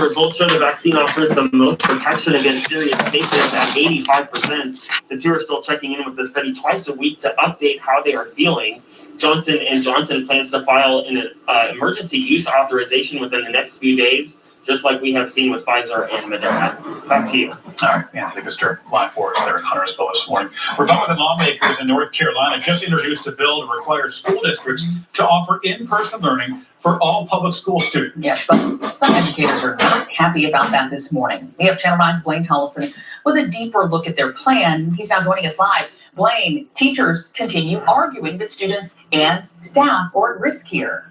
results show the vaccine offers the most protection against serious cases at 85%. The two are still checking in with the study twice a week to update how they are feeling. Johnson & Johnson plans to file an emergency use authorization within the next few days, just like we have seen with Pfizer and Moderna. Back to you. All right, Anthony Pfister, line 4 there in Huntersville this morning. Republican lawmakers in North Carolina just introduced a bill to require school districts to offer in-person learning for all public school students. Yes, but some educators are not happy about that this morning. We have Channel 9's Blaine Tollison with a deeper look at their plan. He's now joining us live. Blaine, teachers continue arguing that students and staff are at risk here.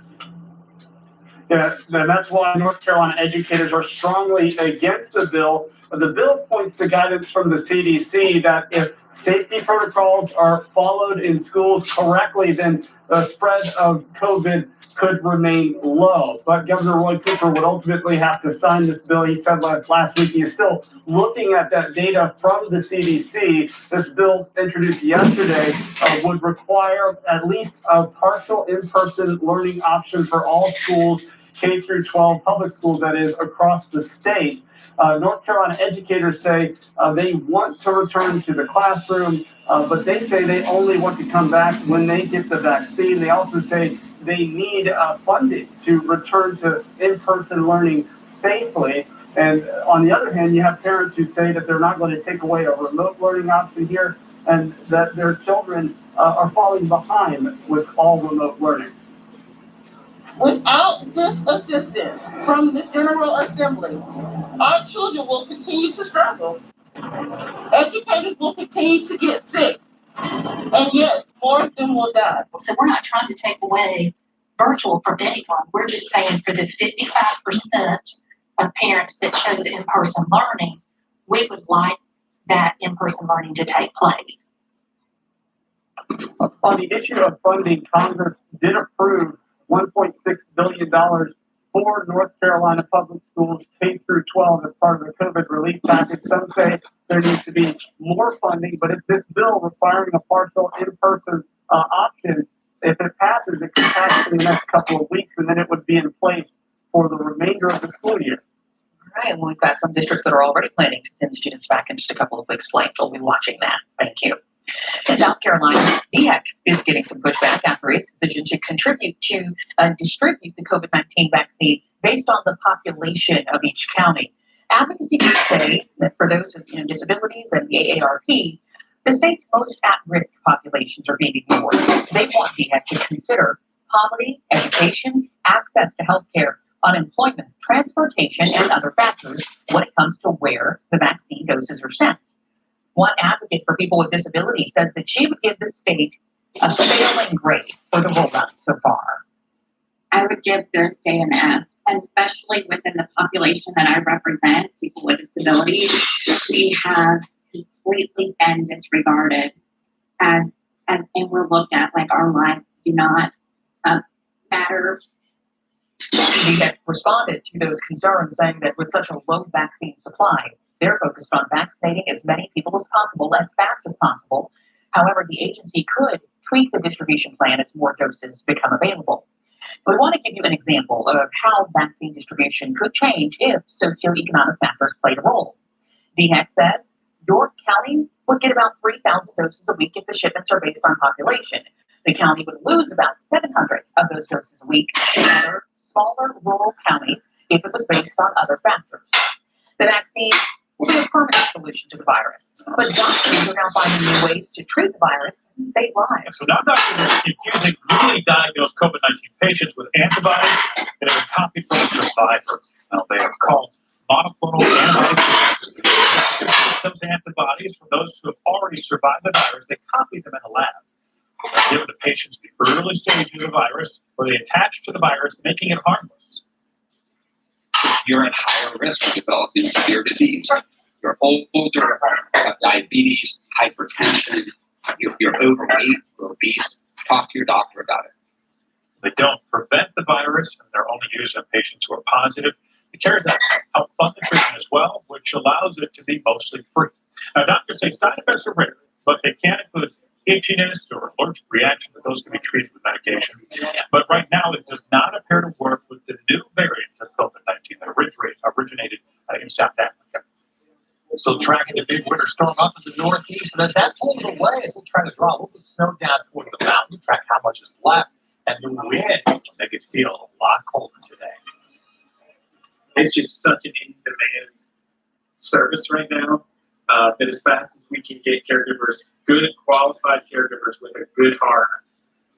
Yeah, and that's why North Carolina educators are strongly against the bill. The bill points to guidance from the CDC that if safety protocols are followed in schools correctly, then the spread of COVID could remain low. But Governor Roy Cooper would ultimately have to sign this bill. He said last week he is still looking at that data from the CDC. This bill introduced yesterday would require at least a partial in-person learning option for all schools, K through 12 public schools, that is, across the state. North Carolina educators say they want to return to the classroom, but they say they only want to come back when they get the vaccine. They also say they need funding to return to in-person learning safely. And on the other hand, you have parents who say that they're not going to take away a remote learning option here and that their children are falling behind with all remote learning. Without this assistance from the General Assembly, our children will continue to struggle. Educators will continue to get sick. And yes, more of them will die. So we're not trying to take away virtual from anyone. We're just saying for the 55% of parents that chose in-person learning, we would like that in-person learning to take place. On the issue of funding, Congress did approve $1.6 billion for North Carolina public schools K through 12 as part of the COVID relief package. Some say there needs to be more funding, but if this bill requiring a partial in-person option, if it passes, it could pass in the next couple of weeks, and then it would be in place for the remainder of the school year. All right, well, we've got some districts that are already planning to send students back in just a couple of weeks. Blaine, so we'll be watching that. Thank you. In South Carolina, DHEC is getting some pushback after its decision to contribute to distribute the COVID-19 vaccine based on the population of each county. Advocacy groups say that for those with disabilities and the AARP, the state's most at-risk populations are being ignored. They want DHEC to consider poverty, education, access to health care, unemployment, transportation, and other factors when it comes to where the vaccine doses are sent. One advocate for people with disabilities says that she would give the state a failing grade for the rollout so far. I would give this an F, and especially within the population that I represent, people with disabilities, we have completely been disregarded and we're looked at like our lives do not matter. DHEC responded to those concerns, saying that with such a low vaccine supply, they're focused on vaccinating as many people as possible, as fast as possible. However, the agency could tweak the distribution plan as more doses become available. We want to give you an example of how vaccine distribution could change if socioeconomic factors played a role. DHEC says York County would get about 3,000 doses a week if the shipments are based on population. The county would lose about 700 of those doses a week to other smaller rural counties if it was based on other factors. The vaccine will be a permanent solution to the virus, but doctors are now finding new ways to treat the virus and save lives. So now doctors are infusing newly diagnosed COVID-19 patients with antibodies that have been copied from a survivor. Now, they are called monoclonal antibodies. Those antibodies from those who have already survived the virus, they copy them in a lab. They're given to patients in the early stages of the virus, where they attach to the virus, making it harmless. You're at higher risk of developing severe disease. You're older, have diabetes, hypertension, you're overweight, you're obese. Talk to your doctor about it. They don't prevent the virus, and they're only used on patients who are positive. The CARES Act help fund the treatment as well, which allows it to be mostly free. Now, doctors say side effects are rare, but they can include itchiness or allergic reaction, but those can be treated with medication. But right now, it does not appear to work with the new variant of COVID-19 that originated South Africa. Still tracking the big winter storm up in the northeast, and as that pulls away, it's still trying to draw a little bit of snow down toward the mountain. Track how much is left, and the wind will make it feel a lot colder today. It's just such an in-demand service right now that as fast as we can get caregivers, good qualified caregivers with a good heart.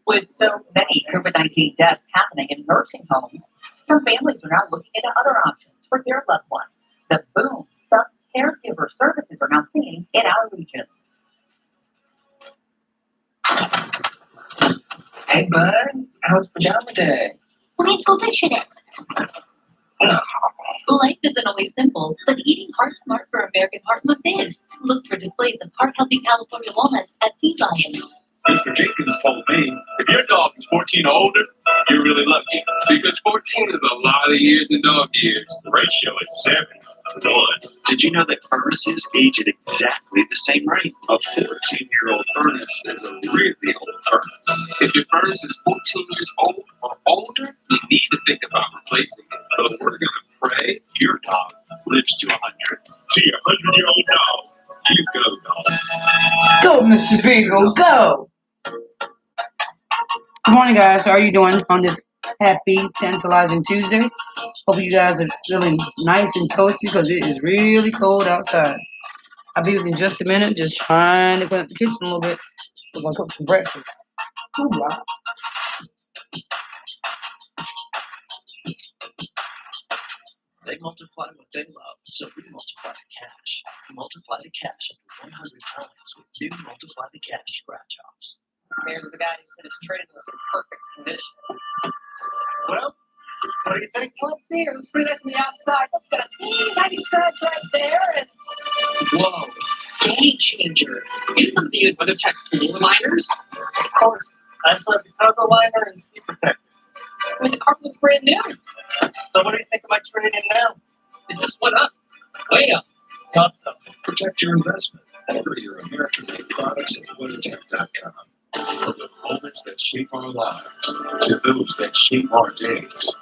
With so many COVID-19 deaths happening in nursing homes, some families are now looking into other options for their loved ones. The boom some caregiver services are now seeing in our region. Hey, bud, how's pajama day? Let's go picture that. Life isn't always simple, but eating Heart Smart for American Heart Month is. Look for displays of heart-healthy California walnuts at Avon. Mr. Jenkins told me, if your dog is 14 or older, you're really lucky. Because 14 is a lot of years in dog years. The ratio is 7 to 1. Did you know that furnaces age at exactly the same rate? A 14-year-old furnace is a really old furnace. If your furnace is 14 years old or older, you need to think about replacing it. But we're going to pray your dog lives to 100. See, a 100-year-old dog. You go, dog. Go, Mr. Beagle, go! Good morning, guys. How are you doing on this happy, tantalizing Tuesday? Hope you guys are feeling nice and toasty because it is really cold outside. I'll be with you in just a minute, just trying to clean up the kitchen a little bit. We're going to cook some breakfast. Hoorah. They multiply what they love, so we multiply the cash. Multiply the cash up to 100 times with new Multiply the Cash scratch-offs. There's the guy who said his trade was in perfect condition. Well, what do you think? Let's see here. It looks pretty nice on the outside. Look, got a teeny tiny scratch right there. And Whoa, game changer. You familiar with WeatherTech floor liners? Of course, I just have the cargo liner and seat protector. I mean, the carpet looks brand new. So what do you think of my trade in now? It just went up. Way up. Got something. Protect your investment. Order your American-made products at WeatherTech.com. From the moments that shape our lives to those that shape our days,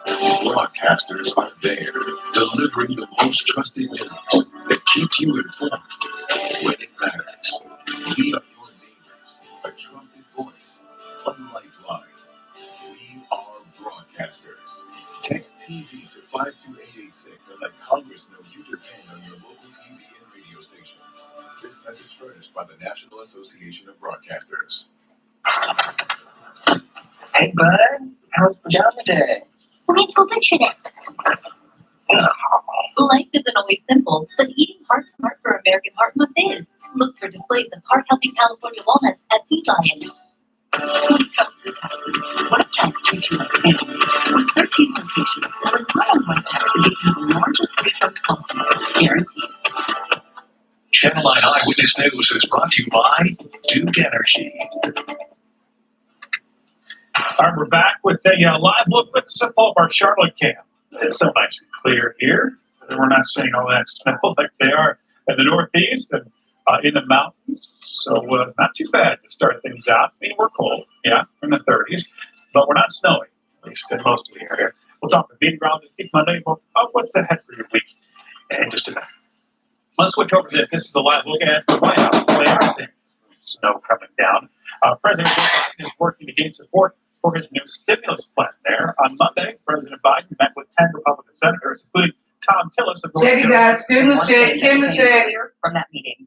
broadcasters are there, delivering the most trusted news that keeps you informed when it matters. We are your neighbors, a trusted voice, a lifeline. We are broadcasters. Text TV to 52886 and let Congress know you depend on your local TV and radio stations. This message furnished by the National Association of Broadcasters. Hey, bud, how's pajama day? Let's go picture that. Life isn't always simple, but eating Heart Smart for American Heart Month is. Look for displays of heart-healthy California walnuts at Avon. When it comes to taxes, what tax treats you like family? With 13 locations, there are one-on-one tax to get you the largest refund possible, guaranteed. Channel 9 Eyewitness News is brought to you by Duke Energy. All right, we're back with a live look at the of our Charlotte camp. It's so nice and clear here. We're not seeing all that snow like they are in the Northeast and in the mountains. So not too bad to start things out. I mean, we're cold, yeah, we're in the 30s, but we're not snowing, at least in most of the area. We'll talk to Meeting Ground this week Monday about what's ahead for your week in just a minute. Let's switch over to this. This is the live look at the White House. They are seeing snow coming down. President Joe Biden is working to gain support for his new stimulus plan there. On Monday, President Biden met with 10 Republican senators, including Tom Tillis of Check it, guys. Stimulus check, stimulus check. From that meeting.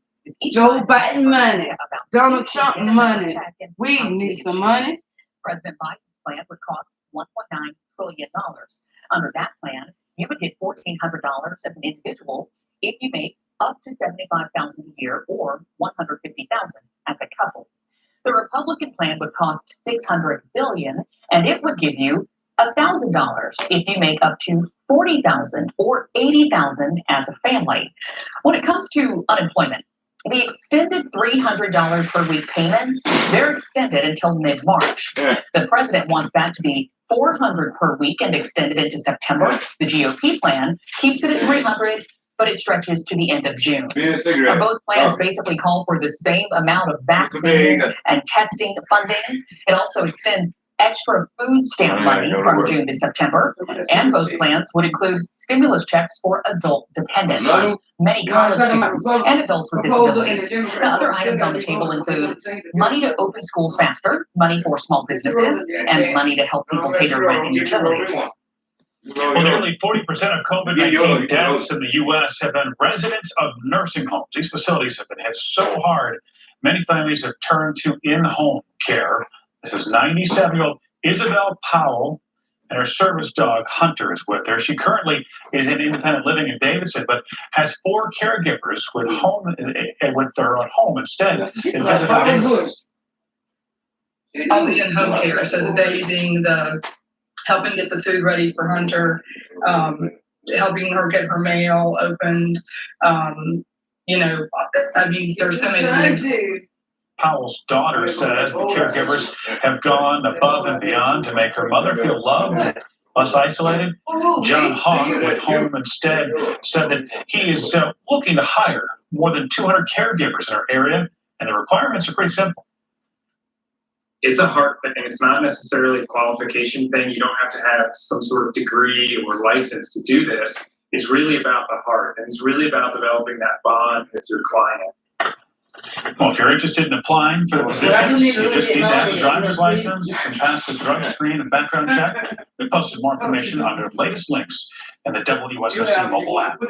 Joe Biden money. Donald Trump money. We need some money. President Biden's plan would cost $1.9 trillion. Under that plan, you would get $1,400 as an individual if you make up to $75,000 a year or $150,000 as a couple. The Republican plan would cost $600 billion, and it would give you $1,000 if you make up to $40,000 or $80,000 as a family. When it comes to unemployment, the extended $300 per week payments, they're extended until mid-March. Yeah. The president wants that to be $400 per week and extended into September. The GOP plan keeps it at $300, but it stretches to the end of June. Both plans basically call for the same amount of vaccines and testing funding. It also extends extra food stamp money from June to September, and both plans would include stimulus checks for adult dependents, like many college students and adults with disabilities. Now, other items on the table include money to open schools faster, money for small businesses, and money to help people pay their rent and utilities. Well, nearly 40% of COVID-19 deaths in the U.S. have been residents of nursing homes. These facilities have been hit so hard, many families have turned to in-home care. This is 97-year-old Isabel Powell, and her service dog Hunter is with her. She currently is in independent living in Davidson, but has 4 caregivers with her at home instead. All the in-home care, so the bathing, the helping get the food ready for Hunter, helping her get her mail opened. There's so many things. Powell's daughter says the caregivers have gone above and beyond to make her mother feel loved and less isolated. John Hawk with Home Instead said that he is looking to hire more than 200 caregivers in our area, and the requirements are pretty simple. It's a heart thing. It's not necessarily a qualification thing. You don't have to have some sort of degree or license to do this. It's really about the heart, and it's really about developing that bond with your client. Well, if you're interested in applying for the position, you just need to have a driver's license and pass the drug screen and background check. We posted more information under the latest links in the WSSC mobile app.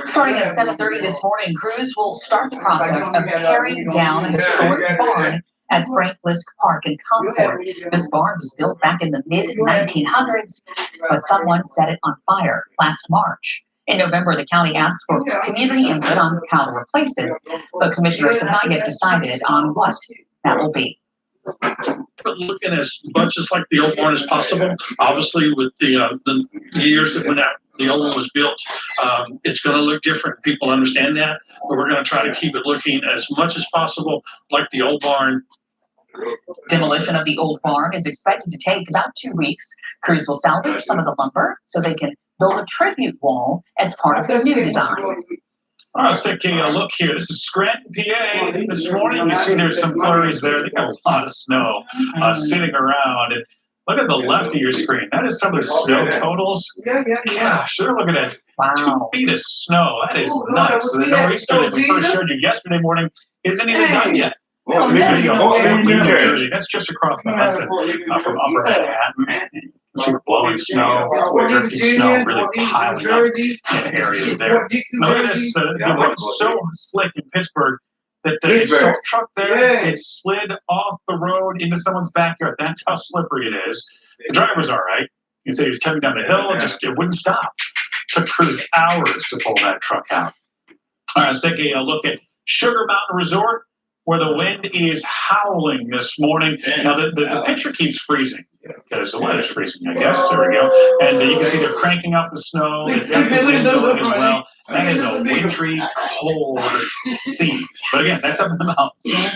Starting at 7:30 this morning, crews will start the process of tearing down a historic barn at Frank Blisk Park in Concord. This barn was built back in the mid-1900s, but someone set it on fire last March. In November, the county asked for community input on how to replace it, but commissioners have not yet decided on what that will be. We're looking as much as like the old barn as possible. Obviously, with the years that when the old one was built, it's going to look different. People understand that, but we're going to try to keep it looking as much as possible like the old barn. Demolition of the old barn is expected to take about 2 weeks. Crews will salvage some of the lumber so they can build a tribute wall as part of their new design. All right, let's take a look here. This is Scranton, PA. This morning, you see there's some flurries there. They got a lot of snow sitting around. And look at the left of your screen. That is some of the snow totals. Gosh, they're looking at 2 feet of snow. That is nuts. The nor'easter that we first showed you yesterday morning isn't even done yet. That's just across the Hudson from Upper Manhattan. See the blowing snow, drifting snow, really piling up in areas there. Now look at this, the road's so slick in Pittsburgh that the salt truck there, it slid off the road into someone's backyard. That's how slippery it is. The driver's all right. You say he was coming down the hill, it wouldn't stop. It took crews hours to pull that truck out. All right, let's take a look at Sugar Mountain Resort, where the wind is howling this morning. Now, the picture keeps freezing because the weather's freezing, I guess. There we go. And you can see they're cranking out the snow. They've got the wind going as well. That is a wintry, cold sea. But again, that's up in the mountains.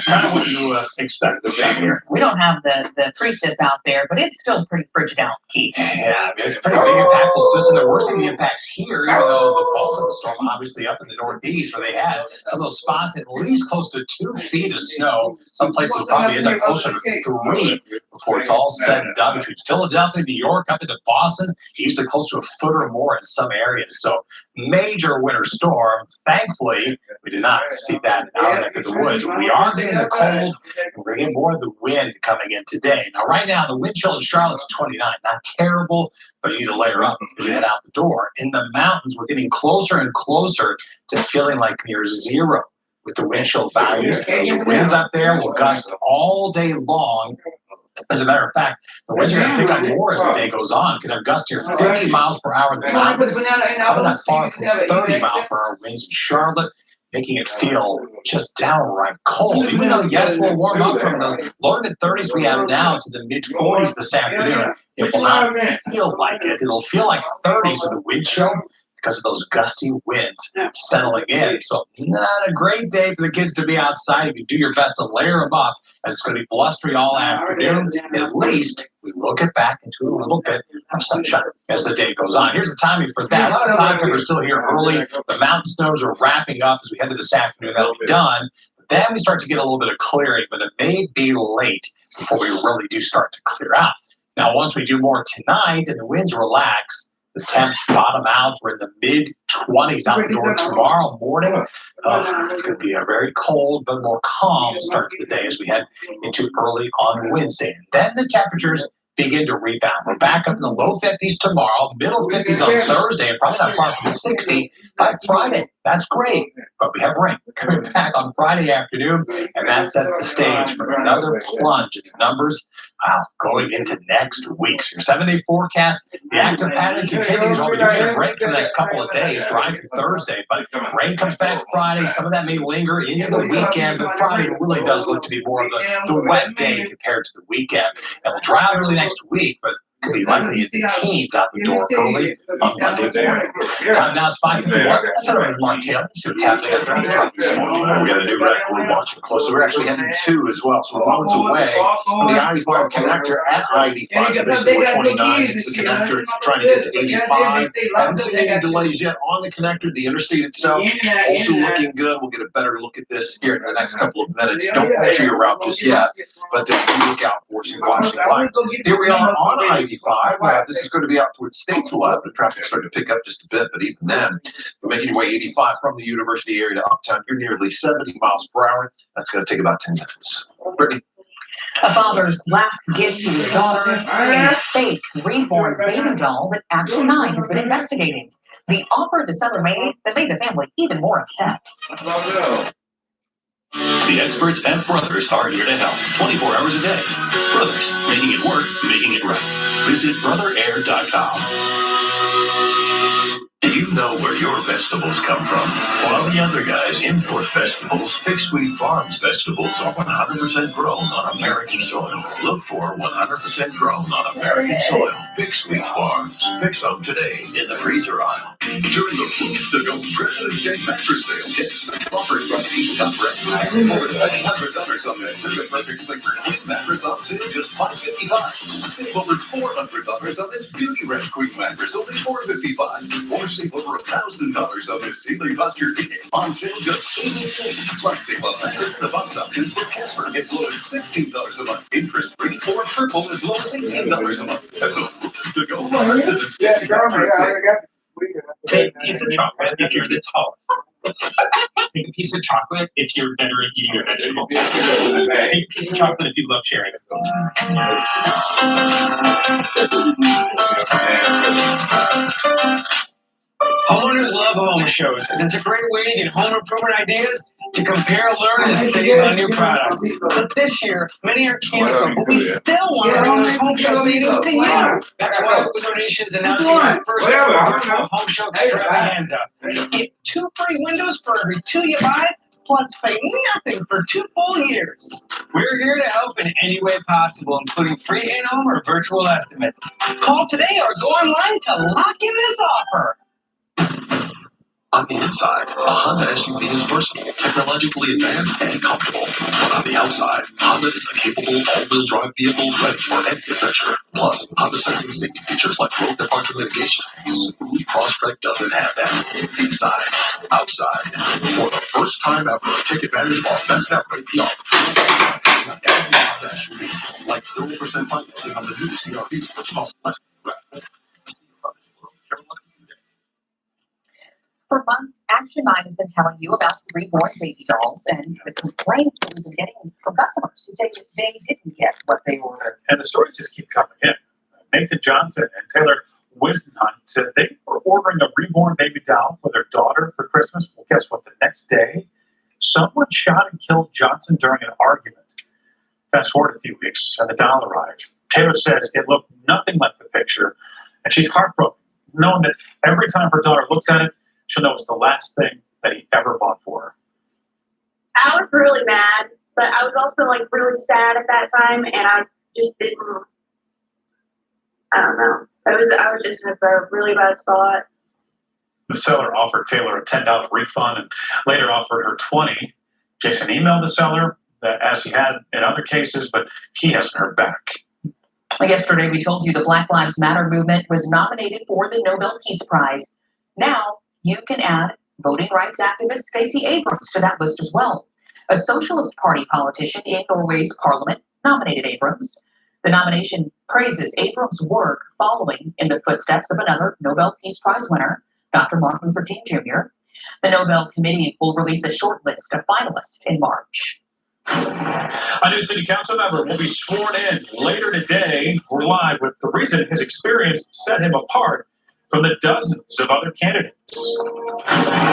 Kind of what you expect this time of year. We don't have the precip out there, but it's still pretty frigid out, Keith. Yeah, it's a pretty big impactful system. And we're seeing the impacts here, even though the bulk of the storm obviously up in the Northeast, where they had some of those spots at least close to 2 feet of snow. Some places will probably end up closer to 3 before it's all said and done. Between Philadelphia, New York, up into Boston, usually close to 1 foot or more in some areas. So major winter storm. Thankfully, we did not see that in our neck of the woods. We are getting the cold, and we're getting more of the wind coming in today. Now, right now, the wind chill in Charlotte's 29. Not terrible, but you need to layer up as you head out the door. In the mountains, we're getting closer and closer to feeling like near zero with the wind chill values. Those winds up there will gust all day long. As a matter of fact, the winds are going to pick up more as the day goes on. Can have gusts here 50 miles per hour in the mountains. Probably not far from 30 mile per hour winds in Charlotte, making it feel just downright cold. Even though, yes, we'll warm up from the lower mid-30s we have now to the mid-40s this afternoon. It will not feel like it. It'll feel like 30s with the wind chill because of those gusty winds settling in. So not a great day for the kids to be outside. If you do your best to layer them up, as it's going to be blustery all afternoon, at least we will get back into a little bit of sunshine as the day goes on. Here's the timing for that. A lot of time we're still here early. The mountain snows are wrapping up as we head to this afternoon. That'll be done. Then we start to get a little bit of clearing, but it may be late before we really do start to clear out. Now, once we do more tonight and the winds relax, the temps bottom out. We're in the mid-20s out the door tomorrow morning. It's going to be a very cold but more calm start to the day as we head into early on Wednesday. And then the temperatures begin to rebound. We're back up in the low 50s tomorrow, middle 50s on Thursday, and probably not far from 60 by Friday. That's great, but we have rain coming back on Friday afternoon, and that sets the stage for another plunge in the numbers going into next week. So your 7-day forecast, the active pattern continues. We'll be doing a break for the next couple of days, dry through Thursday, but rain comes back Friday. Some of that may linger into the weekend, but Friday really does look to be more of the wet day compared to the weekend. And we'll dry out early next week, but could be likely in the teens out the door early on Monday morning. Time now is 5:51. Let's head over to Mark Taylor. See what's happening out there on the truck this morning. We got a new wreck we're watching closely. We're actually heading 2 as well. So we're moments away from the I-85 connector at I-85. So basically we're 29. It's the connector trying to get to 85. Haven't seen any delays yet on the connector. The interstate itself also looking good. We'll get a better look at this here in the next couple of minutes. Don't alter your route just yet, but do look out for some flashing lights. Here we are on I-85. This is going to be out towards Statesville. The traffic starting to pick up just a bit, but even then, we're making your way 85 from the university area to uptown. You're nearly 70 miles per hour. That's going to take about 10 minutes. Brittany. A father's last gift to his daughter, a fake reborn baby doll that Action 9 has been investigating. The offer the seller made that made the family even more upset. The experts at Brothers are here to help 24 hours a day. Brothers, making it work, making it right. Visit brotherair.com. You know where your vegetables come from. While the other guys import vegetables, Big Sweet Farms vegetables are 100% grown on American soil. Look for 100% grown on American soil. Big Sweet Farms. Pick some today in the freezer aisle. During the Foods to Go President's Day mattress sale, get special offers from each breakfast. More than $100 on this Super Perfect Sleeper King mattress on sale, just $555. Save over $400 on this Beauty Rest Queen mattress, only $455. Or save over $1,000 on this Sealy Posture King on sale, just $88. Plus save on mattress and the box options for Casper as low as $16 a month. Interest free or Purple as low as $18 a month. And the Foods to Go President's Day mattress sale. Take a piece of chocolate if you're the tallest. Take a piece of chocolate if you're better at eating your vegetables. Take a piece of chocolate if you love sharing it. Homeowners love home shows, as it's a great way to get home improvement ideas, to compare, learn, and save on new products. But this year, many are canceled, but we still want to bring those home show savings to you. That's why Open Donations is announcing our first virtual home show extravaganza. Get 2 free windows for every 2 you buy, plus pay nothing for 2 full years. We're here to help in any way possible, including free in-home or virtual estimates. Call today or go online to lock in this offer. On the inside, a Honda SUV is versatile, technologically advanced, and comfortable. But on the outside, Honda is a capable all-wheel drive vehicle ready for any adventure. Plus, Honda sensing safety features like road departure mitigation. Subaru Crosstrek doesn't have that. Inside, outside. For the first time ever, take advantage of our best ever APR. Like 0% financing on the new CRV, which costs less than For months, Action 9 has been telling you about reborn baby dolls and the complaints that we've been getting from customers who say that they didn't get what they ordered. And the stories just keep coming in. Nathan Johnson and Taylor Wisnhunt said they were ordering a reborn baby doll for their daughter for Christmas. Well, guess what? The next day, someone shot and killed Johnson during an argument. Fast forward a few weeks, and the doll arrives. Taylor says it looked nothing like the picture, and she's heartbroken, knowing that every time her daughter looks at it, she'll know it's the last thing that he ever bought for her. I was really mad, but I was also like really sad at that time, and I just didn't. I don't know. I was just in a really bad spot. The seller offered Taylor a $10 refund and later offered her $20. Jason emailed the seller, as he had in other cases, but he hasn't heard back. Yesterday, we told you the Black Lives Matter movement was nominated for the Nobel Peace Prize. Now, you can add voting rights activist Stacey Abrams to that list as well. A Socialist Party politician in Norway's parliament nominated Abrams. The nomination praises Abrams' work following in the footsteps of another Nobel Peace Prize winner, Dr. Martin Luther King Jr. The Nobel Committee will release a short list of finalists in March. A new city council member will be sworn in later today. We're live with the reason his experience set him apart from the dozens of other candidates.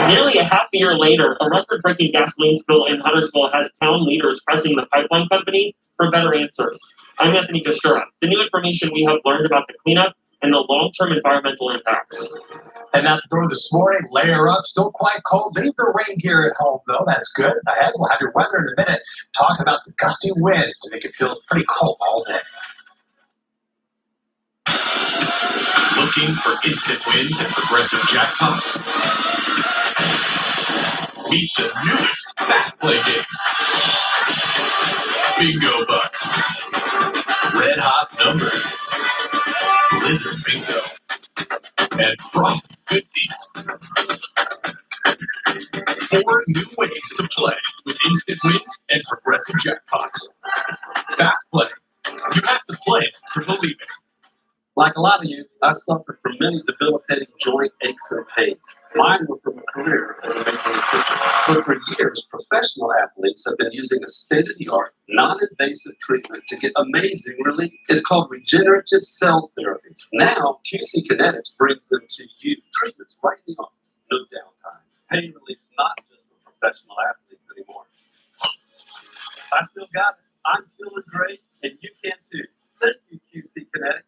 Nearly a half year later, a record-breaking gasoline spill in Huntersville has town leaders pressing the pipeline company for better answers. I'm Anthony Costura. The new information we have learned about the cleanup and the long-term environmental impacts. And out the door this morning, layer up, still quite cold. Leave the rain gear at home, though. That's good. Ahead, we'll have your weather in a minute. Talking about the gusty winds to make it feel pretty cold all day. Looking for instant wins and progressive jackpots? Meet the newest Fast Play games. Bingo Bucks. Red Hot Numbers. Blizzard Bingo. And Frost 50s. 4 new ways to play with instant wins and progressive jackpots. Fast Play. You have to play it to believe it. Like a lot of you, I've suffered from many debilitating joint aches and pains. Mine were from a career as a major league pitcher. But for years, professional athletes have been using a state-of-the-art, non-invasive treatment to get amazing relief. It's called regenerative cell therapy. Now, QC Kinetics brings them to you. Treatments right in the office, no downtime. Pain relief not just for professional athletes anymore. I still got it. I'm feeling great, and you can too. Thank you, QC Kinetics.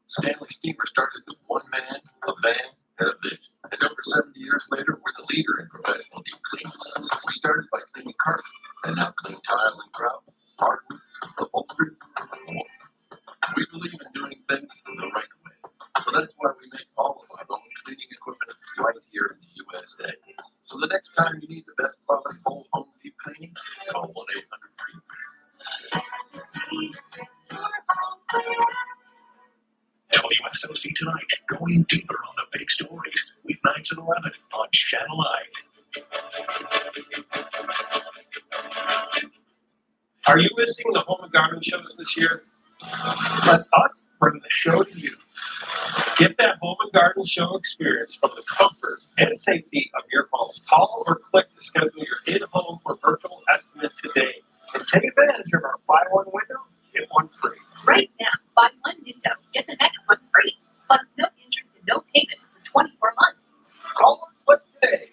Stanley Steamer started with one man, a van, and a vision. And over 70 years later, we're the leader in professional deep cleaning. We started by cleaning carpet, and now clean tile and grout, hardwood, upholstery, and more. We believe in doing things the right way. So that's why we make all of our own cleaning equipment right here in the USA. So the next time you need the best quality whole home deep cleaning, call 1-800-3. WSOC Tonight, going deeper on the big stories. Weeknights at 11 on Channel 9. Are you missing the Home and Garden shows this year? Let us bring the show to you. Get that Home and Garden show experience from the comfort and safety of your home. Call or click to schedule your in-home or virtual estimate today. And take advantage of our buy one window, get one free. Right now, buy one window, get the next one free. Plus no interest and no payments for 24 months. Call or click today.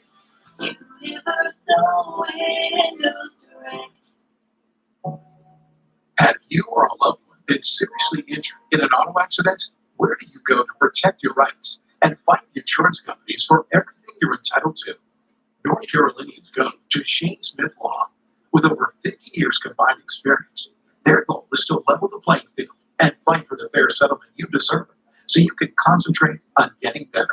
Universal Windows Direct. Have you or a loved one been seriously injured in an auto accident? Where do you go to protect your rights and fight the insurance companies for everything you're entitled to? North Carolinians go to Shane Smith Law. With over 50 years combined experience, their goal is to level the playing field and fight for the fair settlement you deserve so you can concentrate on getting better.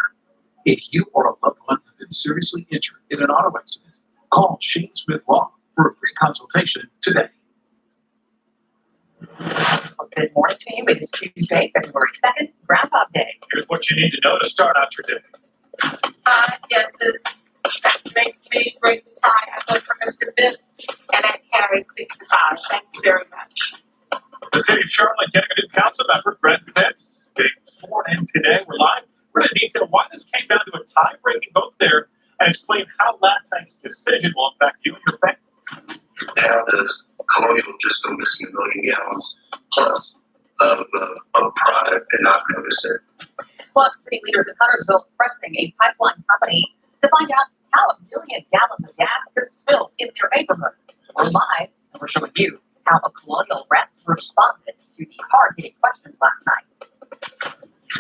If you or a loved one have been seriously injured in an auto accident, call Shane Smith Law for a free consultation today. Good morning to you. It is Tuesday, February 2nd, Groundhog Day. Here's what you need to know to start out your day. 5 guesses. That makes me break the tie. I vote for Mr. Biff, and that carries 65. Thank you very much. The city of Charlotte getting a new council member, Brent Pitts, being sworn in today. We're live. We're going to detail why this came down to a tie-breaking vote there and explain how last night's decision will impact you and your family. Now does Colonial just go missing 1 million gallons plus of product and not notice it? Plus, city leaders in Huntersville pressing a pipeline company to find out how 1 million gallons of gas could spill in their neighborhood. We're live, and we're showing you how a Colonial rep responded to the hard-hitting questions last night.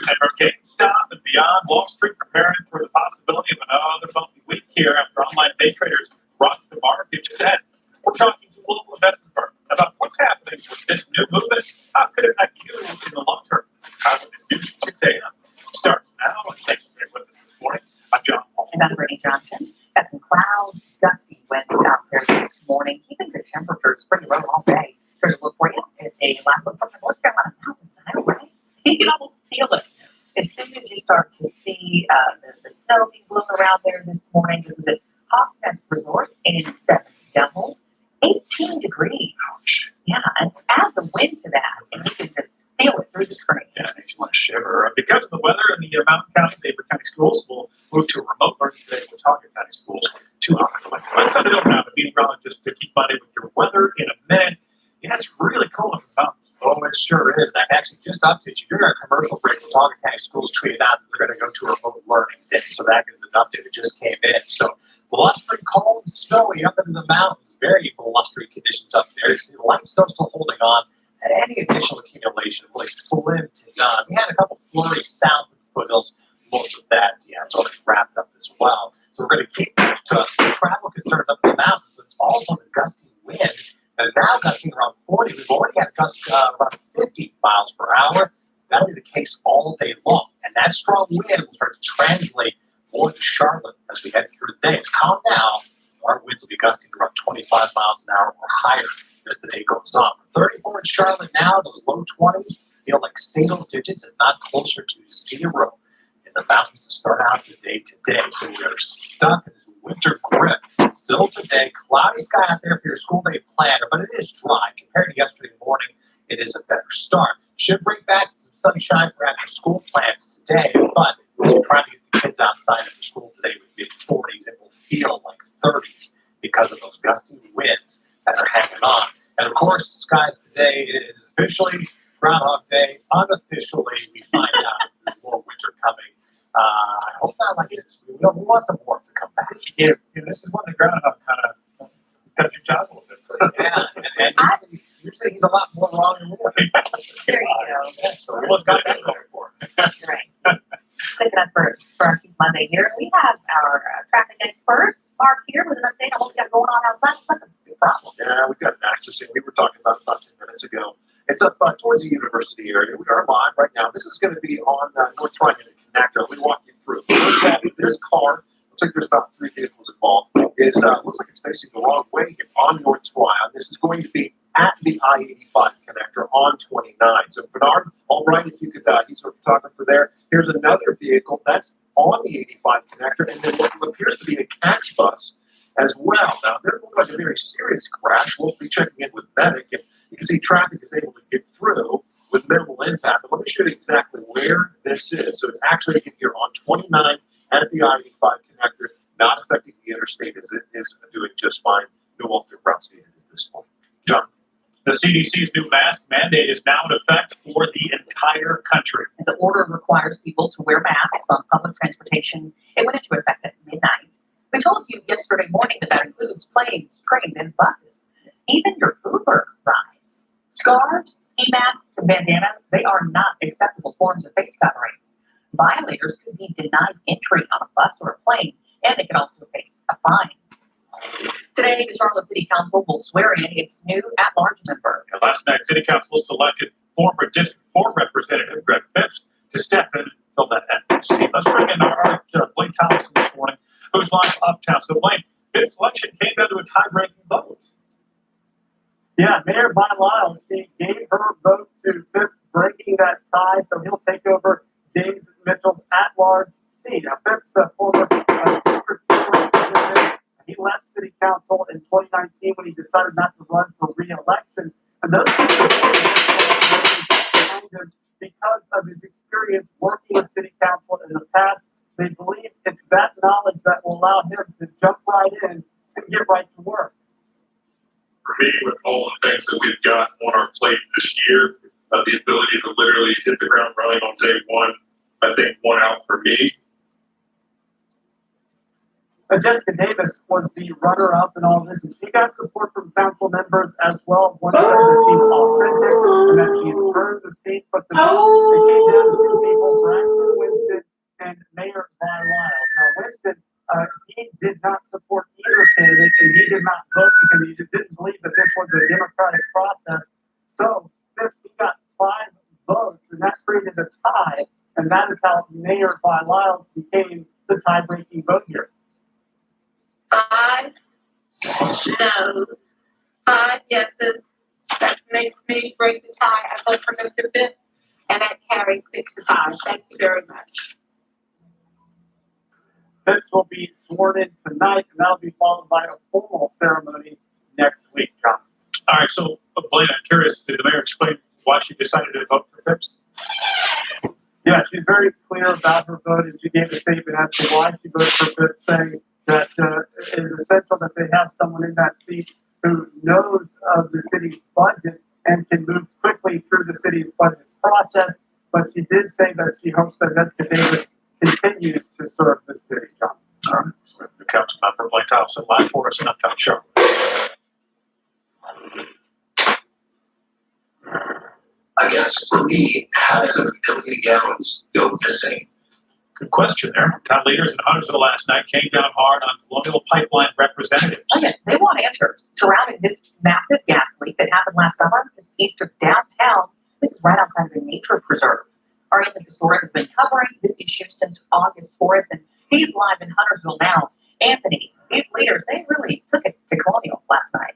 And from GameStop and beyond, Wall Street preparing for the possibility of another bumpy week here after online day traders rocked the market just ahead. We're talking to a local investment firm about what's happening with this new movement. How could it affect you in the long term? How would this new 6 a.m. starts now? And thanks for being with us this morning. I'm John Paul. And I'm Brittany Johnson. Got some clouds, gusty winds out there this morning, keeping the temperatures pretty low all day. Here's a look for you. It's a live look from the North Carolina mountains. Right? You can almost feel it. As soon as you start to see the snow being blown around there this morning, this is at Hawks Nest Resort in Stephanie Devils. 18 degrees. Yeah, and add the wind to that, and you can just feel it through the screen. Yeah, it makes you want to shiver. Because of the weather in the mountain counties, Avon County schools will move to remote learning today with Watauga County schools. 2 hours away. Let's send it over now to meteorologist to keep on it with your weather in a minute. Yeah, it's really cold in the mountains. Oh, it sure is. And I've actually just updated you. During our commercial break, Watauga County Schools tweeted out that they're going to go to a remote learning day. So that is an update that just came in. So blustery, cold, and snowy up into the mountains. Very blustery conditions up there. You see the light snow still holding on. And any additional accumulation, really slim to none. We had a couple flurries south of the foothills. Most of that, yeah, it's already wrapped up as well. So we're going to keep those travel concerns up in the mountains, but it's also the gusty wind. And now gusting around 40. We've already had gusts around 50 miles per hour. That'll be the case all day long. And that strong wind will start to translate more to Charlotte as we head through the day. It's calm now. Our winds will be gusting around 25 miles an hour or higher as the day goes on. 34 in Charlotte now, those low 20s feel like single digits and not closer to 0 in the mountains to start out the day today. So we are stuck in this winter grip. Still today, cloudy sky out there for your school day planner, but it is dry. Compared to yesterday morning, it is a better start. Should bring back some sunshine for after school plans today, but as we're trying to get the kids outside after school today with mid-40s, it will feel like 30s because of those gusty winds that are hanging on. And of course, skies today is officially Groundhog Day. Unofficially, we find out if there's more winter coming. I hope not like this. We want some warmth to come back. Yeah, this is when the groundhog kind of does your job a little bit. Yeah, and usually he's a lot more wrong than we are. There you go. Yeah, so everyone's got that going for us. That's right. Sticking up for our Keep Monday here. We have our traffic expert, Mark, here with an update on what we got going on outside. It's not a big problem. Yeah, we've got an access thing we were talking about 10 minutes ago. It's up towards the university area. We are live right now. This is going to be on North Triangle Connector. Let me walk you through. First of all, this car, looks like there's about 3 vehicles involved. Looks like it's facing the wrong way here on North Triangle. This is going to be at the I-85 connector on 29. So Bernard, all right, if you could, he's our photographer there. Here's another vehicle that's on the 85 connector, and then what appears to be a cat's bus as well. Now, there looked like a very serious crash. We'll be checking in with medic, and you can see traffic is able to get through with minimal impact. But let me show you exactly where this is. So it's actually here on 29 at the I-85 connector, not affecting the interstate as it is doing just fine. No altered routes needed at this point. John. The CDC's new mask mandate is now in effect for the entire country. And the order requires people to wear masks on public transportation. It went into effect at midnight. We told you yesterday morning that includes planes, trains, and buses. Even your Uber rides. Scarves, ski masks, and bandanas, they are not acceptable forms of face coverings. Violators could be denied entry on a bus or a plane, and they could also face a fine. Today, the Charlotte City Council will swear in its new at-large member. And last night, City Council selected former District 4 Representative Greg Phipps to step in and fill that empty seat. Let's bring in our Blaine Thomason this morning, who's live uptown. So, Blaine, Phipps' election came down to a tie-breaking vote. Yeah, Mayor Von Lyles, she gave her vote to Phipps, breaking that tie, so he'll take over James Mitchell's at-large seat. Now, Phipps, former District 4 representative, he left City Council in 2019 when he decided not to run for re-election. And those because of his experience working with City Council in the past, they believe it's that knowledge that will allow him to jump right in and get right to work. For me, with all the things that we've got on our plate this year, the ability to literally hit the ground running on day one, I think won out for me. Jessica Davis was the runner-up in all this, and she got support from council members as well. One said that she's authentic and that she's earned the seat, but it came down to 2 people, Braxton Winston and Mayor Von Lyles. Now, Winston, he did not support either candidate, and he did not vote because he didn't believe that this was a democratic process. So, Phipps, he got 5 votes, and that created a tie, and that is how Mayor Von Lyles became the tie-breaking vote here. 5 no's, 5 yeses. That makes me break the tie. I vote for Mr. Phipps, and that carries 6 to 5. Thank you very much. Phipps will be sworn in tonight, and that'll be followed by a formal ceremony next week, John. All right, so Blaine, I'm curious, did the mayor explain why she decided to vote for Phipps? Yeah, she's very clear about her vote, and she gave a statement as to why she voted for Phipps, saying that it is essential that they have someone in that seat who knows of the city's budget and can move quickly through the city's budget process. But she did say that she hopes that Jessica Davis continues to serve the city, John. All right, so the council member Blaine Thompson, live for us in Uptown Show. I guess for me, how does a million gallons go missing? Good question there. Town leaders in Huntersville last night came down hard on Colonial Pipeline representatives. Okay, they want answers surrounding this massive gas leak that happened last summer just east of downtown. This is right outside of the nature preserve. Our Anthony Story has been covering this issue since August 4th, and he's live in Huntersville now. Anthony, these leaders, they really took it to Colonial last night.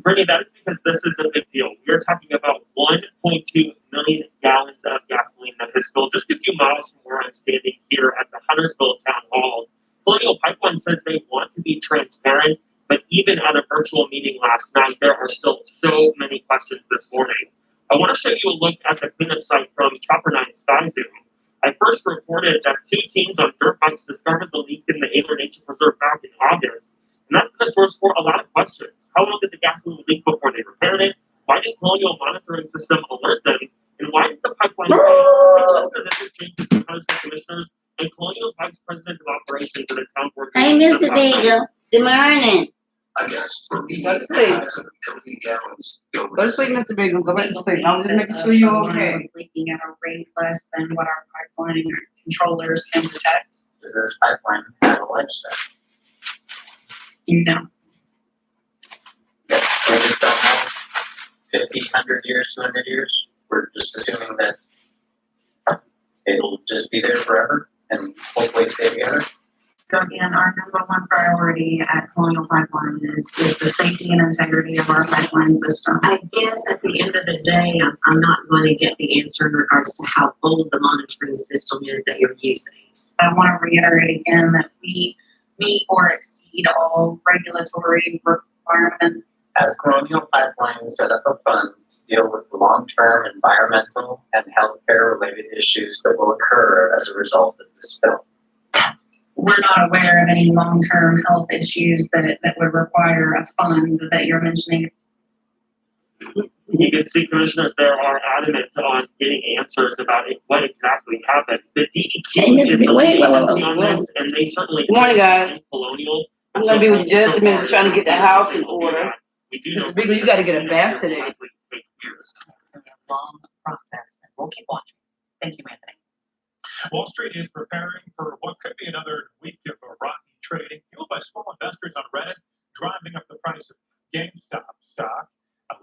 Brittany, that is because this is a big deal. We are talking about 1.2 million gallons of gasoline that has spilled just a few miles from where I'm standing here at the Huntersville Town Hall. Colonial Pipeline says they want to be transparent, but even at a virtual meeting last night, there are still so many questions this morning. I want to show you a look at the cleanup site from Chopper 9 Sky Zoom. I first reported that 2 teams on dirt bikes discovered the leak in the Avon Nature Preserve back in August. And that's the source for a lot of questions. How long did the gasoline leak before they repaired it? Why did Colonial monitoring system alert them? And why did the pipeline fail? Take a listen to this exchange between Huntersville commissioners and Colonial's vice president of operations of the town board. Hey, Mr. Beagle. Good morning. I guess for me, Go how to sleep. does a million gallons go Go to sleep, missing? Mr. Beagle. Go back to sleep. I'm just making sure you're okay. Was leaking at a rate less than what our pipeline controllers can detect. Does this pipeline have a lifespan? No. We just don't know. 50, 100 years, 200 years. We're just assuming that it'll just be there forever and hopefully stay together. So again, our number one priority at Colonial Pipeline is the safety and integrity of our pipeline system. I guess at the end of the day, I'm not going to get the answer in regards to how old the monitoring system is that you're using. I want to reiterate again that we meet or exceed all regulatory requirements. Has Colonial Pipeline set up a fund to deal with long-term environmental and healthcare related issues that will occur as a result of this spill? We're not aware of any long-term health issues that would require a fund that you're mentioning. You can see commissioners there are adamant on getting answers about what exactly happened. The DEQ is the lead agency on this, and they certainly. Good morning, guys. Colonial. I'm going to be with you just a minute, just trying to get the house in order. We do know Mr. Beagle, you got to get a bath today. A long process, and we'll keep watching. Thank you, Anthony. Wall Street is preparing for what could be another week of rocky trading, fueled by small investors on Reddit driving up the price of GameStop stock.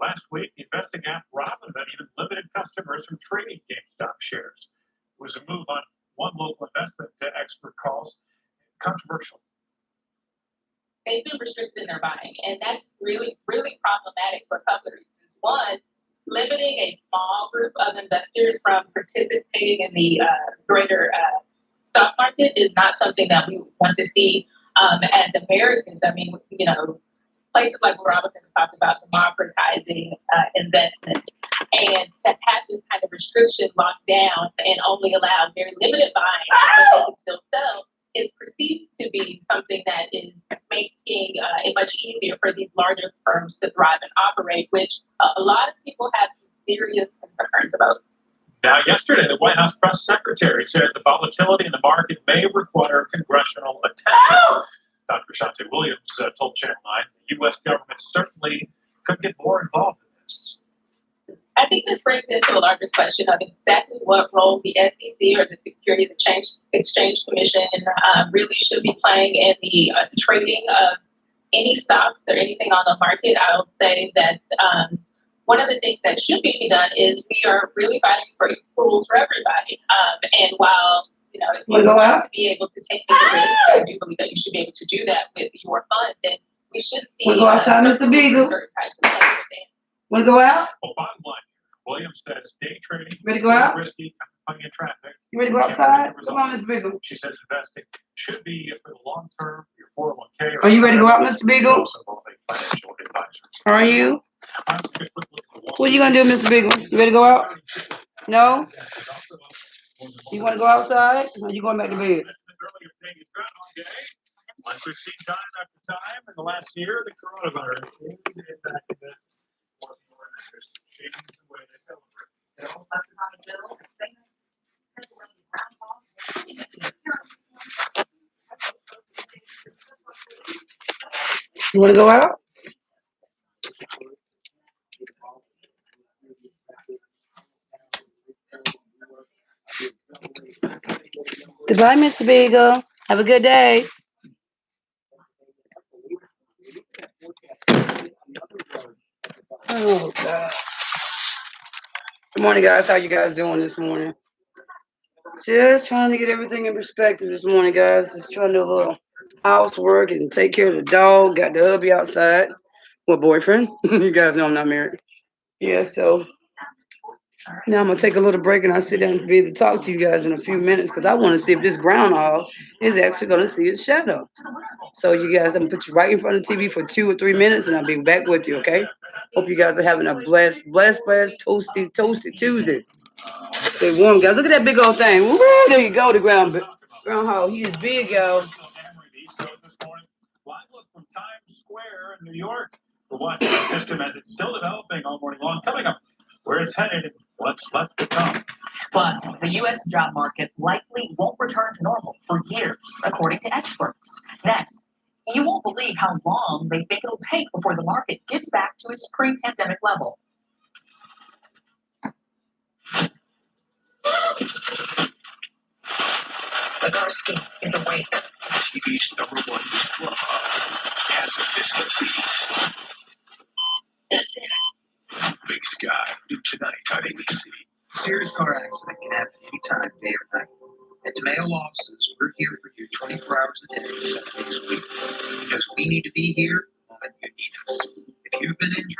Last week, the investing app Robinhood even limited customers from trading GameStop shares. It was a move on one local investment expert calls controversial. They've been restricting their buying, and that's really, really problematic for a couple of reasons. One, limiting a small group of investors from participating in the greater stock market is not something that we want to see as Americans. I mean, you know, places like Robinson talked about democratizing investments, and to have this kind of restriction locked down and only allow very limited buying, but they can still sell, is perceived to be something that is making it much easier for these larger firms to thrive and operate, which a lot of people have some serious concerns about. Now, yesterday, the White House press secretary said the volatility in the market may require congressional attention. Dr. Shante Williams told Channel 9 the U.S. government certainly could get more involved in this. I think this brings into a larger question of exactly what role the SEC or the Securities Exchange Commission really should be playing in the trading of any stocks or anything on the market. I would say that one of the things that should be done is we are really fighting for equal rules for everybody. And while you know, if you want to be able to take the risk, I do believe that you should be able to do that with your funds, and we should see. Want to go outside, Mr. Beagle? Want to go out? Well, bottom line, Williams says day trading Ready to go out? is risky. plenty of traffic. You ready to go outside? Come on, Mr. Beagle. She says investing should be for the long term, your 401k. Are you ready to go out, Mr. Beagle? How are you? What are you gonna do, Mr. Beagle? You ready to go out? No? You wanna go outside? Or you going back to bed? Like we've seen time after time in the last year, the coronavirus is impacting this. Changing the way they celebrate. You wanna go out? Goodbye, Mr. Beagle. Have a good day. Oh, God. Good morning, guys. How you guys doing this morning? Just trying to get everything in perspective this morning, guys. Just trying to do a little housework and take care of the dog. Got the hubby outside. What, boyfriend? You guys know I'm not married. Yeah, so now I'm going to take a little break and I'll sit down and be able to talk to you guys in a few minutes because I want to see if this groundhog is actually going to see its shadow. So you guys, I'm going to put you right in front of the TV for 2 or 3 minutes and I'll be back with you, okay? Hope you guys are having a blessed, toasty Tuesday. Stay warm, guys. Look at that big old thing. Woo, there you go, the groundhog. He is big, y'all. Live look from Times Square in New York. We're watching the system as it's still developing all morning long. Coming up, where it's headed, what's left to come. Plus, the U.S. job market likely won't return to normal for years, according to experts. Next, you won't believe how long they think it'll take before the market gets back to its pre-pandemic level. Legarsky is awake. TV's #1 drama has a distant beat. That's it. Big Sky, new tonight on ABC. Serious car accident can happen anytime, day or night. At DeMayo offices, we're here for you 24 hours a day, 7 days a week. Because we need to be here when you need us. If you've been injured,